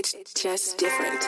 It's just different.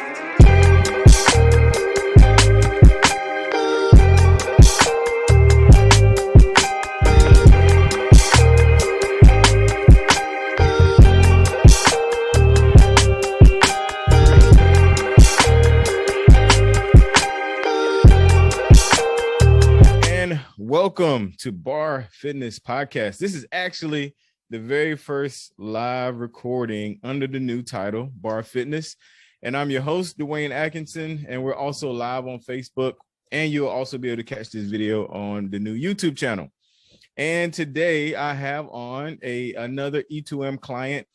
Welcome to B.A.R Fitness Podcast. This is actually the very first live recording under the new title, B.A.R Fitness. And I'm your host, Dwayne Atkinson, and we're also live on Facebook. And you'll also be able to catch this video on the new YouTube channel. And today I have on another E2M client.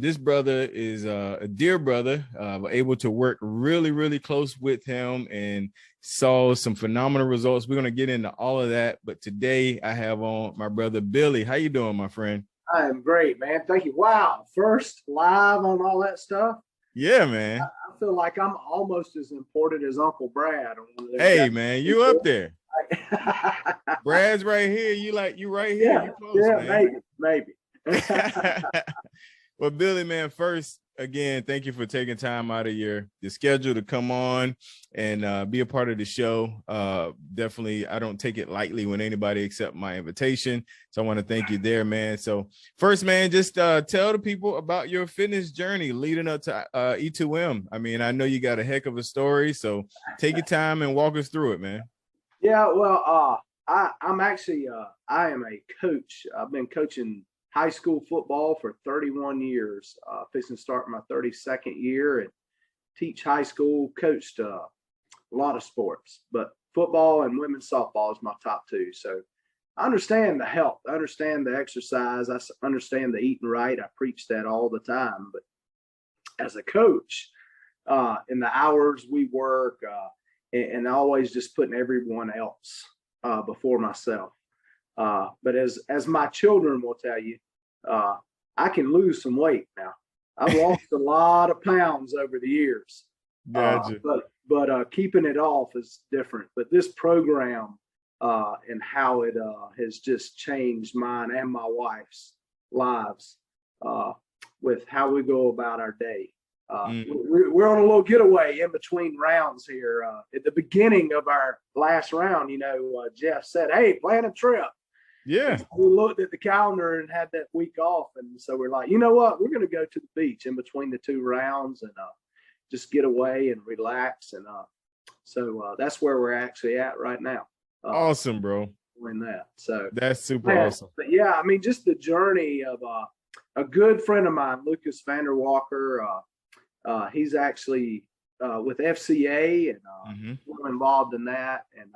This brother is a dear brother. We're able to work really close with him and saw some phenomenal results. We're going to get into all of that. But today I have on my brother, Billy. How you doing, my friend? I am great, man. Thank you. Wow. First live on all that stuff. Yeah, man. I feel like I'm almost as important as Uncle Brad. Hey, man, you up there. Brad's right here. You right here. Yeah, you close, man. Maybe. Well, Billy, man, first, again, thank you for taking time out of your schedule to come on and be a part of the show. Definitely, I don't take it lightly when anybody accepts my invitation. So I want to thank you there, man. So first, man, just tell the people about your fitness journey leading up to E2M. I mean, I know you got a heck of a story, so take your time and walk us through it, man. Yeah, well, I'm actually, I am a coach. I've been coaching high school football for 31 years, fixing to start my 32nd year, and teach high school, coached a lot of sports, but football and women's softball is my top two. So I understand the health, I understand the exercise, I understand the eating right. I preach that all the time. But as a coach, in the hours we work, and always just putting everyone else before myself. But as my children will tell you, I can lose some weight now. I've lost a lot of pounds over the years. Gotcha. But keeping it off is different. But this program and how it has just changed mine and my wife's lives with how we go about our day. We're on a little getaway in between rounds here. At the beginning of our last round, Jeff said, "Hey, plan a trip." Yeah. So we looked at the calendar and had that week off, and so we're like, you know what? We're going to go to the beach in between the two rounds and just get away and relax. And so that's where we're actually at right now. Awesome, bro. Doing that. So that's super awesome. But yeah, I mean, just the journey of a good friend of mine, Lucas Vanderwalker. He's actually with FCA and involved in that. And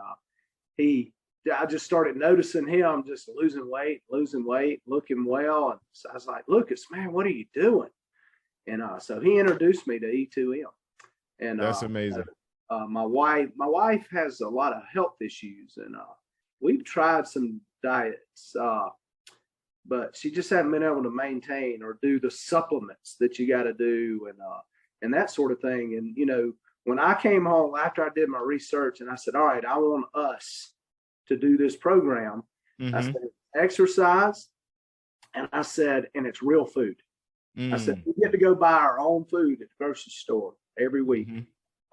I just started noticing him just losing weight, looking well. And so I was like, Lucas, man, what are you doing? And so he introduced me to E2M. And that's amazing. My wife has a lot of health issues, and we've tried some diets, but she just hasn't been able to maintain or do the supplements that you got to do and that sort of thing. And, when I came home after I did my research and I said, all right, I want us to do this program. I said, exercise. And I said, and it's real food. I said, we get to go buy our own food at the grocery store every week.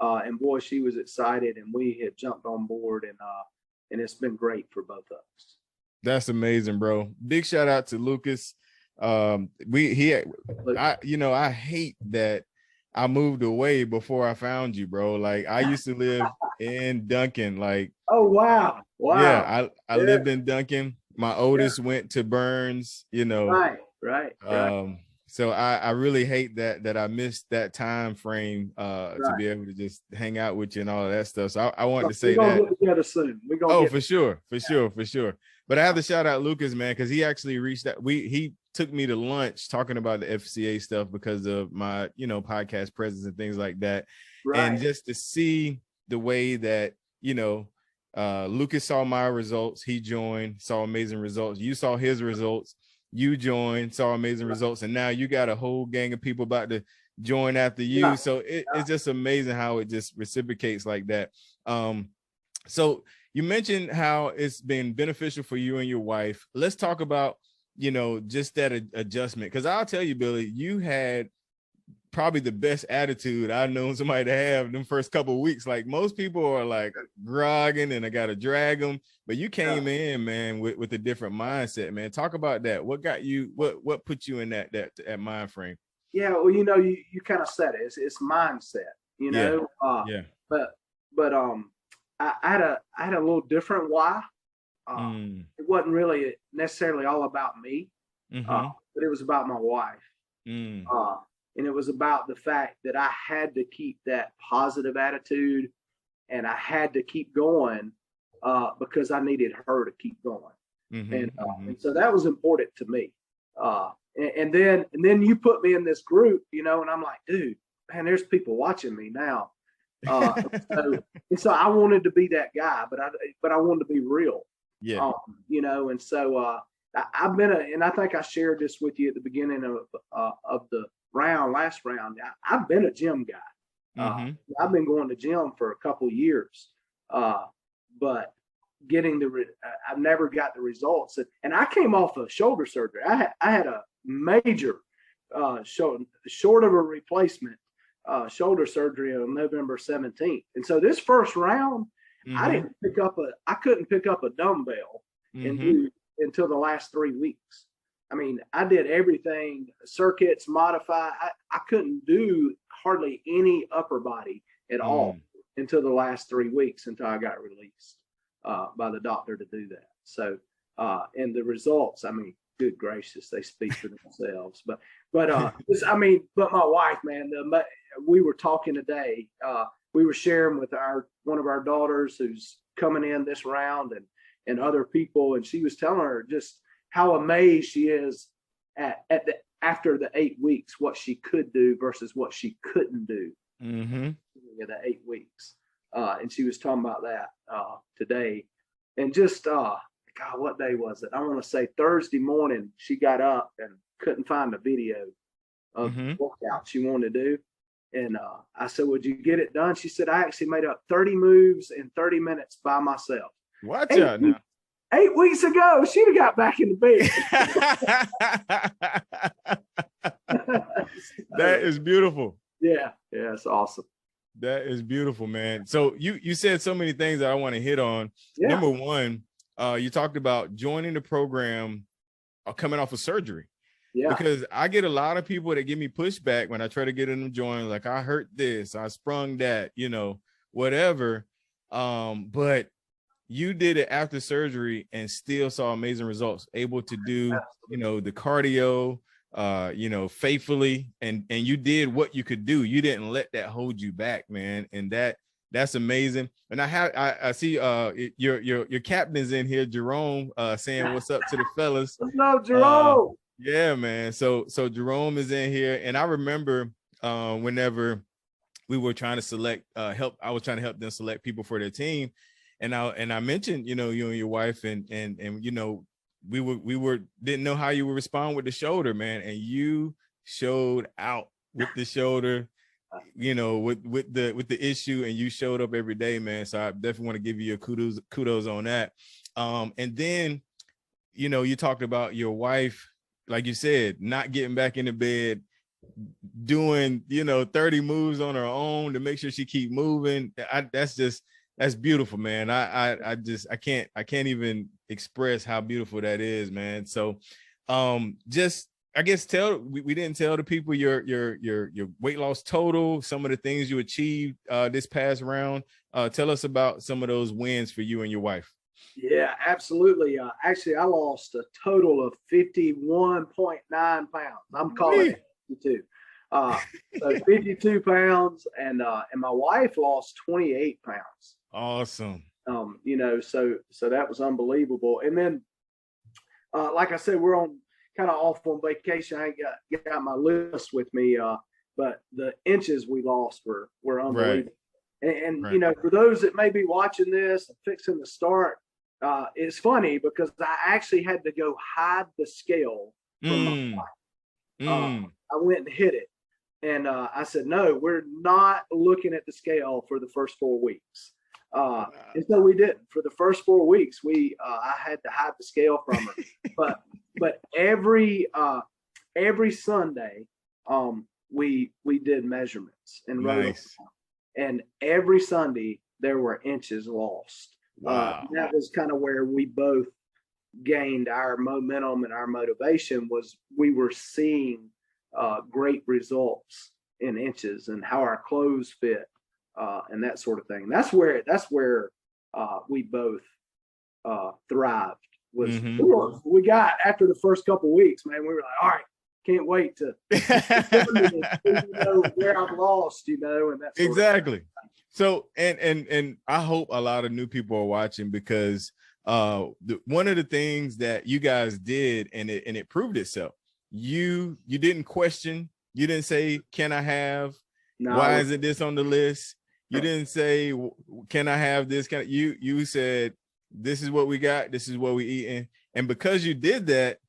And boy, she was excited, and we had jumped on board, and it's been great for both of us. That's amazing, bro. Big shout out to Lucas. I hate that I moved away before I found you, bro. Like, I used to live in Duncan. Like, oh wow. Yeah, I lived in Duncan. My oldest went to Burns, Right. So I really hate that I missed that time frame to be able to just hang out with you and all of that stuff. So I wanted to say that. We're gonna get together soon. For sure. But I have to shout out Lucas, man, because he actually reached out. He took me to lunch talking about the FCA stuff because of my, podcast presence and things like that. Right. And just to see the way that, Lucas saw my results, he joined, saw amazing results. You saw his results, you joined, saw amazing results, and now you got a whole gang of people about to join after you. Yeah. So it's just amazing how it just reciprocates like that. So you mentioned how it's been beneficial for you and your wife. Let's talk about, just that adjustment. Because I'll tell you, Billy, you had probably the best attitude I've known somebody to have them first couple of weeks. Like most people are like grogging and I got to drag them, but you came in, man, with a different mindset, man. Talk about that. What got you, what put you in that mind frame? Yeah. Well, you kind of said it. It's mindset, Yeah. Yeah. But I had a little different why. It wasn't really necessarily all about me, but it was about my wife. And it was about the fact that I had to keep that positive attitude and I had to keep going because I needed her to keep going. And so that was important to me. And then you put me in this group, and I'm like, dude, man, there's people watching me now. So I wanted to be that guy, but I wanted to be real. Yeah. And so I've been and I think I shared this with you at the beginning of the last round. I've been a gym guy. I've been going to gym for a couple of years, but getting I've never got the results. And I came off of shoulder surgery. I had a major short of a replacement shoulder surgery on November 17th. And so this first round, I couldn't pick up a dumbbell until the last 3 weeks. I mean, I did everything, circuits, modify. I couldn't do hardly any upper body at all until the last 3 weeks, until I got released by the doctor to do that. So, and the results, I mean, good gracious, they speak for themselves. But my wife, man, we were talking today. We were sharing with one of our daughters who's coming in this round and other people, and she was telling her just how amazed she is after the 8 weeks, what she could do versus what she couldn't do in the 8 weeks. And she was talking about that today. And just, God, what day was it? I want to say Thursday morning, she got up and couldn't find a video of the workout she wanted to do. And I said, would you get it done? She said, I actually made up 30 moves in 30 minutes by myself. Watch out now. 8 weeks ago, she'd have got back in the bed. That is beautiful. Yeah, it's awesome. That is beautiful, man. So you said so many things that I want to hit on. Yeah. Number one, you talked about joining the program coming off of surgery. Yeah. Because I get a lot of people that give me pushback when I try to get them to join, like I hurt this, I sprung that, whatever. But you did it after surgery and still saw amazing results, able to do, the cardio, faithfully, and you did what you could do. You didn't let that hold you back, man. And that's amazing. And I see your captain is in here, Jerome, saying what's up to the fellas. What's up, Jerome? Yeah, man. So Jerome is in here, and I remember whenever we were trying to select I was trying to help them select people for their team, and I mentioned you and your wife, and we were didn't know how you would respond with the shoulder, man, and you showed out with the shoulder, with the issue, and you showed up every day, man. So I definitely want to give you a kudos on that. And then you talked about your wife, like you said, not getting back into bed, doing 30 moves on her own to make sure she keep moving. That's beautiful, man. I can't even express how beautiful that is, man. So just I guess we didn't tell the people your weight loss total, some of the things you achieved this past round. Tell us about some of those wins for you and your wife. Yeah, absolutely. Actually, I lost a total of 51.9 pounds. I'm calling it 52. So 52 pounds, and my wife lost 28 pounds. Awesome. So that was unbelievable. And then, like I said, we're kind of off on vacation. I ain't got my list with me, but the inches we lost were unbelievable. Right. And right. For those that may be watching this and fixing to start, it's funny because I actually had to go hide the scale from my wife. I went and hid it. And I said, no, we're not looking at the scale for the first 4 weeks. And so we didn't. For the first 4 weeks, I had to hide the scale from her. but every Sunday, we did measurements and wrote them Nice. down. And every Sunday there were inches lost. Wow. That was kind of where we both gained our momentum and our motivation, was we were seeing great results in inches and how our clothes fit and that sort of thing. That's where we both thrived. Was we got after the first couple of weeks, man, we were like, all right, can't wait to where I've lost, and that's exactly. So and I hope a lot of new people are watching, because one of the things that you guys did, and it proved itself, you didn't question, you didn't say, can I have, why isn't this on the list? You didn't say, can I have this? You said, this is what we got, this is what we eating. And because you did that,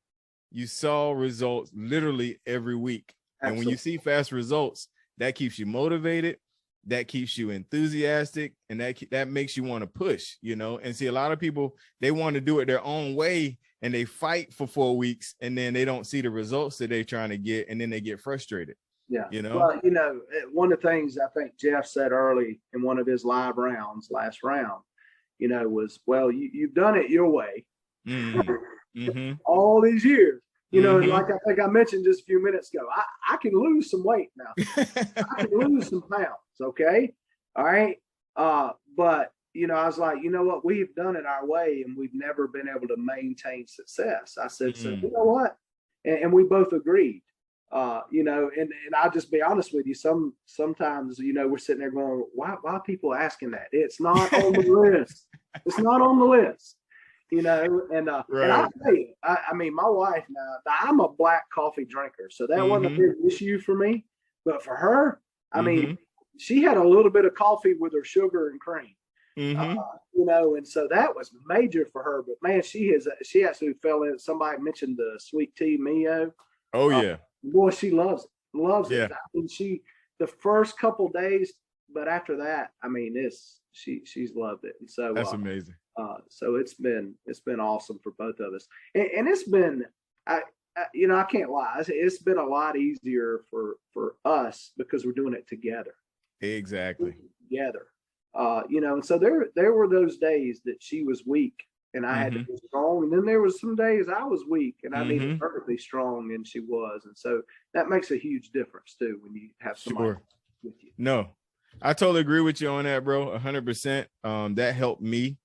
you saw results literally every week. Absolutely. And when you see fast results, that keeps you motivated, that keeps you enthusiastic, and that makes you want to push, and see, a lot of people, they want to do it their own way, and they fight for 4 weeks, and then they don't see the results that they're trying to get, and then they get frustrated. Yeah. Well, one of the things I think Jeff said early in one of his live rounds, last round, was, well, you've done it your way all these years, and like I think I mentioned just a few minutes ago, I can lose some weight now. I can lose some pounds. Okay. All right. But I was like, what, we've done it our way and we've never been able to maintain success. I said, so you know what? And we both agreed. And I'll just be honest with you. Sometimes, we're sitting there going, why are people asking that? It's not on the list. It's not on the list, and I'll tell you, I mean, my wife now, I'm a black coffee drinker, so that wasn't a big issue for me. But for her, I mean, she had a little bit of coffee with her sugar and cream, and so that was major for her. But man, she actually fell in. Somebody mentioned the sweet tea Mio. Oh yeah. Boy, she loves it. I mean, the first couple days, but after that, I mean, she's loved it. And so that's amazing. So it's been awesome for both of us. And it's been, I can't lie. It's been a lot easier for us because we're doing it together. Exactly. Together. And so there were those days that she was weak and I had to be strong. And then there was some days I was weak and I needed her to be strong, and she was. And so that makes a huge difference too when you have somebody with you. No, I totally agree with you on that, bro. 100%. That helped me.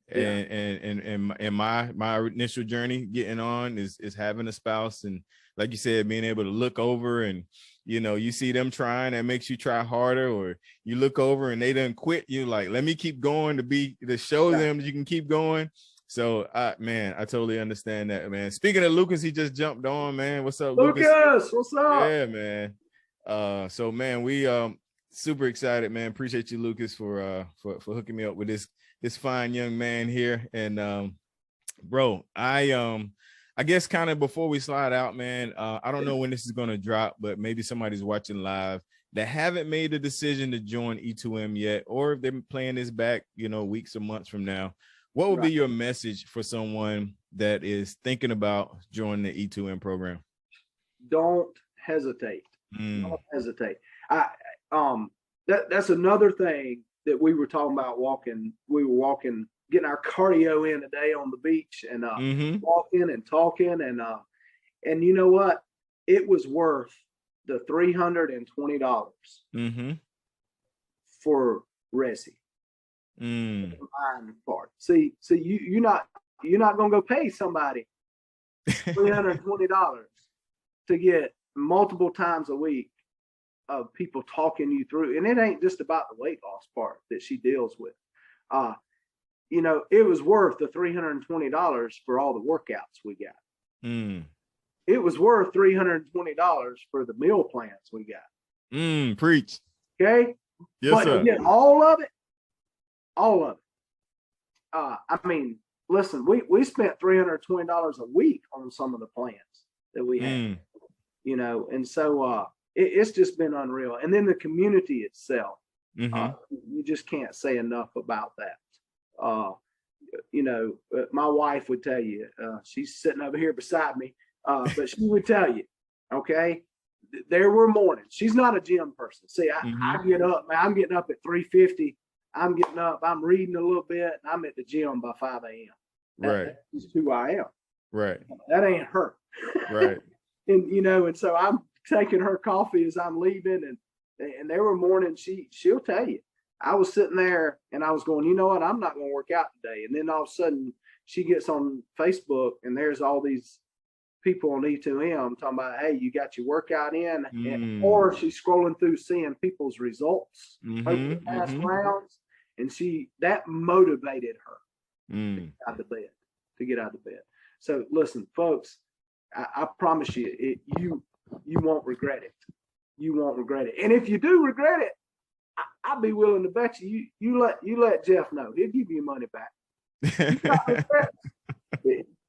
And my initial journey getting on is having a spouse, and like you said, being able to look over and you see them trying, that makes you try harder, or you look over and they done quit, you like, let me keep going to show them that you can keep going. So I totally understand that, man. Speaking of Lucas, he just jumped on, man. What's up, Lucas? What's up? Yeah, man. So man, we super excited, man. Appreciate you, Lucas, for hooking me up with this fine young man here. And bro, I guess kind of before we slide out, man, I don't know when this is going to drop, but maybe somebody's watching live that haven't made the decision to join E2M yet, or if they're playing this back, weeks or months from now. What would be your message for someone that is thinking about joining the E2M program? Don't hesitate. Don't hesitate. That's another thing that we were talking about walking. We were walking, getting our cardio in today on the beach, and walking and talking, and you know what? It was worth the $320 for Resi. Part. See, you're not gonna go pay somebody $320 to get multiple times a week of people talking you through, and it ain't just about the weight loss part that she deals with. It was worth the $320 for all the workouts we got. It was worth $320 for the meal plans we got. Preach. Okay. Yes, sir. Again, all of it. I mean, listen, we spent $320 a week on some of the plans that we had, and so it's just been unreal. And then the community itself, you just can't say enough about that. My wife would tell you, she's sitting over here beside me, but she would tell you, okay, there were mornings. She's not a gym person. See, I get up, man. I'm getting up at 3:50. I'm getting up. I'm reading a little bit. And I'm at the gym by 5 a.m. That's who I am. Right. That ain't her. Right. And and so I'm taking her coffee as I'm leaving, and there were mornings she'll tell you. I was sitting there and I was going, you know what? I'm not going to work out today. And then all of a sudden she gets on Facebook and there's all these people on E2M talking about, hey, you got your workout in, or she's scrolling through seeing people's results over the past rounds, and that motivated her to get out of bed. So listen, folks, I promise you, you won't regret it. You won't regret it. And if you do regret it, I'd be willing to bet you let Jeff know. He'll give you money back.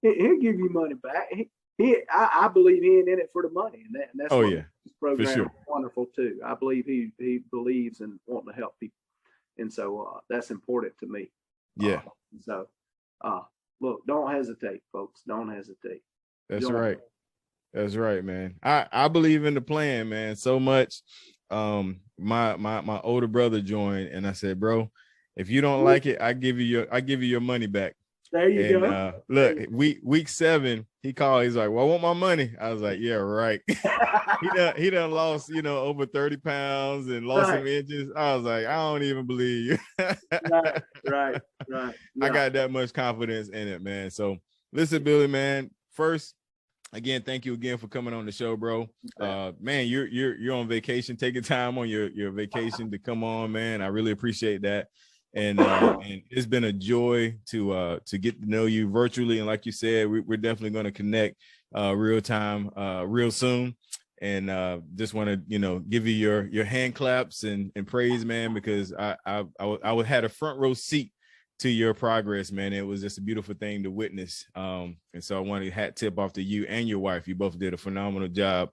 He'll give you money back. I believe he ain't in it for the money, and that's this program is wonderful too. I believe he believes in wanting to help people, and so that's important to me. Yeah. Look, don't hesitate, folks. Don't hesitate. That's right. That's right, man. I believe in the plan, man, so much. My older brother joined, and I said, bro, if you don't like it, I give you your money back. There you go. Look, week 7, he called. He's like, well, I want my money. I was like, yeah, right. he done lost, over 30 pounds and lost some inches. I was like, I don't even believe you. Right. Yeah. I got that much confidence in it, man. So listen, Billy, man, first, again, thank you again for coming on the show, bro. Man, you're on vacation, taking time on your vacation to come on, man. I really appreciate that. And it's been a joy to get to know you virtually. And like you said, we're definitely going to connect real time, real soon. And just want to, give you your hand claps and praise, man, because I had a front row seat to your progress, man. It was just a beautiful thing to witness. And so I want to hat tip off to you and your wife. You both did a phenomenal job.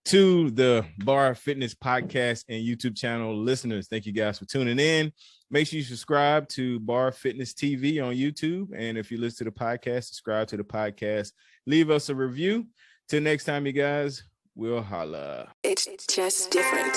To the B.A.R Fitness podcast and YouTube channel listeners, thank you guys for tuning in. Make sure you subscribe to B.A.R Fitness TV on YouTube. And if you listen to the podcast, subscribe to the podcast. Leave us a review. Till next time, you guys, we'll holla. It's just different.